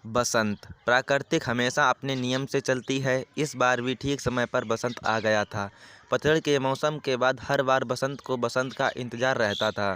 बसंत प्राकृतिक हमेशा अपने नियम से चलती है। इस बार भी ठीक समय पर बसंत आ गया था। पतझड़ के मौसम के बाद हर बार बसंत को बसंत का इंतजार रहता था,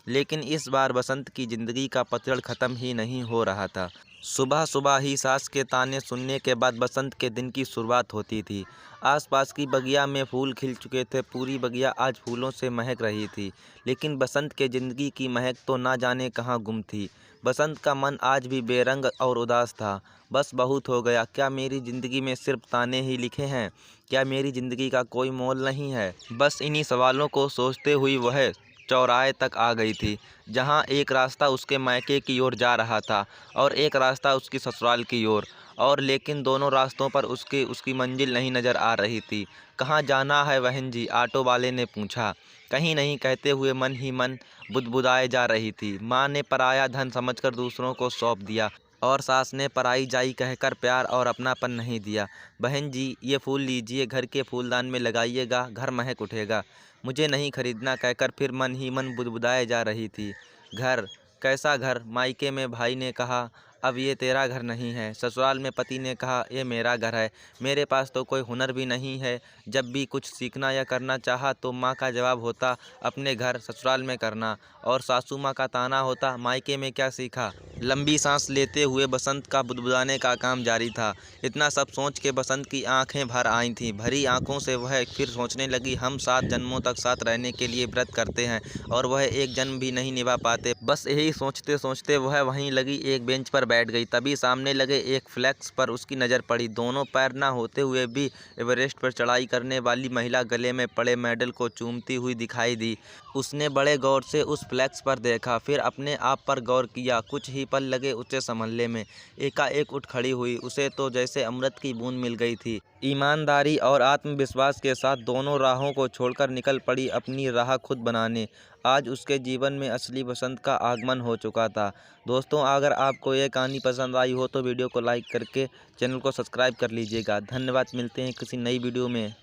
लेकिन इस बार बसंत की ज़िंदगी का पतझड़ ख़त्म ही नहीं हो रहा था। सुबह सुबह ही सास के ताने सुनने के बाद बसंत के दिन की शुरुआत होती थी। आसपास की बगिया में फूल खिल चुके थे, पूरी बगिया आज फूलों से महक रही थी। लेकिन बसंत के ज़िंदगी की महक तो ना जाने कहाँ गुम थी। बसंत का मन आज भी बेरंग और उदास था। बस बहुत हो गया, क्या मेरी ज़िंदगी में सिर्फ ताने ही लिखे हैं? क्या मेरी ज़िंदगी का कोई मोल नहीं है? बस इन्हीं सवालों को सोचते हुई वह चौराहे तक आ गई थी, जहाँ एक रास्ता उसके मायके की ओर जा रहा था और एक रास्ता उसकी ससुराल की ओर, और लेकिन दोनों रास्तों पर उसकी मंजिल नहीं नज़र आ रही थी। कहाँ जाना है बहन जी? ऑटो वाले ने पूछा। कहीं नहीं कहते हुए मन ही मन बुदबुदाए जा रही थी। माँ ने पराया धन समझकर दूसरों को सौंप दिया और सास ने पराई जाई कहकर प्यार और अपनापन नहीं दिया। बहन जी, ये फूल लीजिए, घर के फूलदान में लगाइएगा, घर महक उठेगा। मुझे नहीं खरीदना कहकर फिर मन ही मन बुदबुदाए जा रही थी। घर? कैसा घर? मायके में भाई ने कहा, अब ये तेरा घर नहीं है। ससुराल में पति ने कहा, ये मेरा घर है। मेरे पास तो कोई हुनर भी नहीं है। जब भी कुछ सीखना या करना चाहा तो माँ का जवाब होता, अपने घर ससुराल में करना, और सासू माँ का ताना होता, मायके में क्या सीखा। लंबी सांस लेते हुए बसंत का बुदबुदाने का काम जारी था। इतना सब सोच के बसंत की आंखें भर आई थीं। भरी आंखों से वह फिर सोचने लगी, हम 7 जन्मों तक साथ रहने के लिए व्रत करते हैं और वह एक जन्म भी नहीं निभा पाते। बस यही सोचते सोचते वह वहीं लगी एक बेंच पर बैठ गई। तभी सामने लगे एक फ्लैक्स पर उसकी नज़र पड़ी। दोनों पैर न होते हुए भी एवरेस्ट पर चढ़ाई करने वाली महिला गले में पड़े मेडल को चूमती हुई दिखाई दी। उसने बड़े गौर से उस फ्लैक्स पर देखा, फिर अपने आप पर गौर किया। कुछ ही पल लगे उसे संभलने में। एकाएक उठ खड़ी हुई। उसे तो जैसे अमृत की बूंद मिल गई थी। ईमानदारी और आत्मविश्वास के साथ दोनों राहों को छोड़कर निकल पड़ी अपनी राह खुद बनाने। आज उसके जीवन में असली बसंत का आगमन हो चुका था। दोस्तों, अगर आपको ये कहानी पसंद आई हो तो वीडियो को लाइक करके चैनल को सब्सक्राइब कर लीजिएगा। धन्यवाद। मिलते हैं किसी नई वीडियो में।